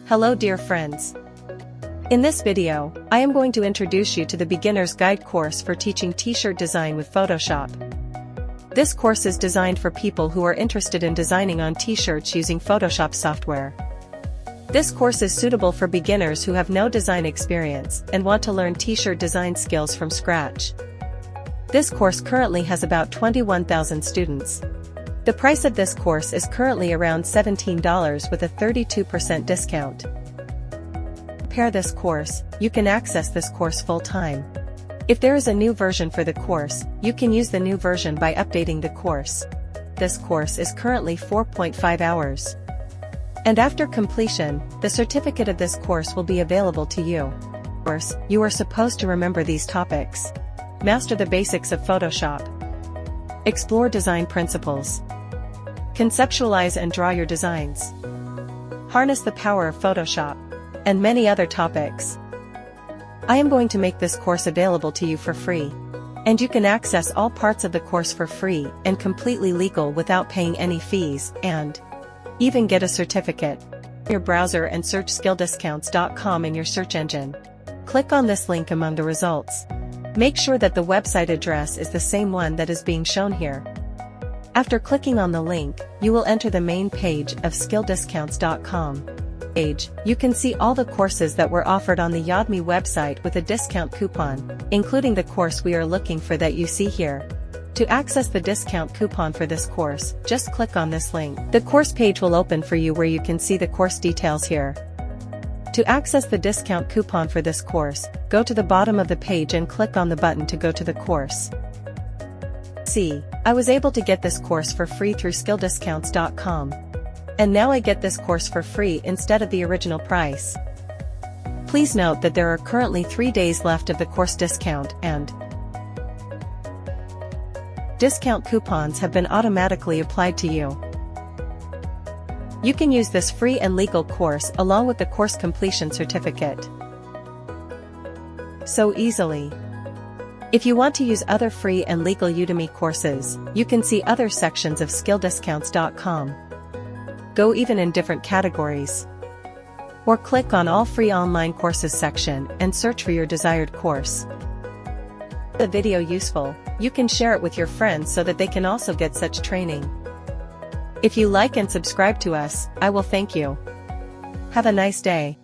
Hello dear friends. In this video, I am going to introduce you to the Beginner's Guide course for teaching t-shirt design with Photoshop. This course is designed for people who are interested in designing on t-shirts using Photoshop software. This course is suitable for beginners who have no design experience and want to learn t-shirt design skills from scratch. This course currently has about 21,000 students. The price of this course is currently around $17 with a 32% discount. To prepare this course, you can access this course full-time. If there is a new version for the course, you can use the new version by updating the course. This course is currently 4.5 hours. And after completion, the certificate of this course will be available to you. Of course, you are supposed to remember these topics. Master the basics of Photoshop. Explore design principles. Conceptualize and draw your designs. Harness the power of Photoshop. And many other topics. I am going to make this course available to you for free. And you can access all parts of the course for free and completely legal without paying any fees, and even get a certificate. Your browser and search skilldiscounts.com in your search engine. Click on this link among the results. Make sure that the website address is the same one that is being shown here. After clicking on the link, you will enter the main page of skilldiscounts.com. You can see all the courses that were offered on the Udemy website with a discount coupon, including the course we are looking for that you see here. To access the discount coupon for this course, just click on this link. The course page will open for you where you can see the course details here. To access the discount coupon for this course, go to the bottom of the page and click on the button to go to the course. See, I was able to get this course for free through skilldiscounts.com. And now I get this course for free instead of the original price. Please note that there are currently 3 days left of the course discount, and discount coupons have been automatically applied to you. You can use this free and legal course along with the course completion certificate so easily. If you want to use other free and legal Udemy courses, you can see other sections of skilldiscounts.com. Go even in different categories. Or click on all free online courses section and search for your desired course. If the video useful, you can share it with your friends so that they can also get such training. If you like and subscribe to us, I will thank you. Have a nice day.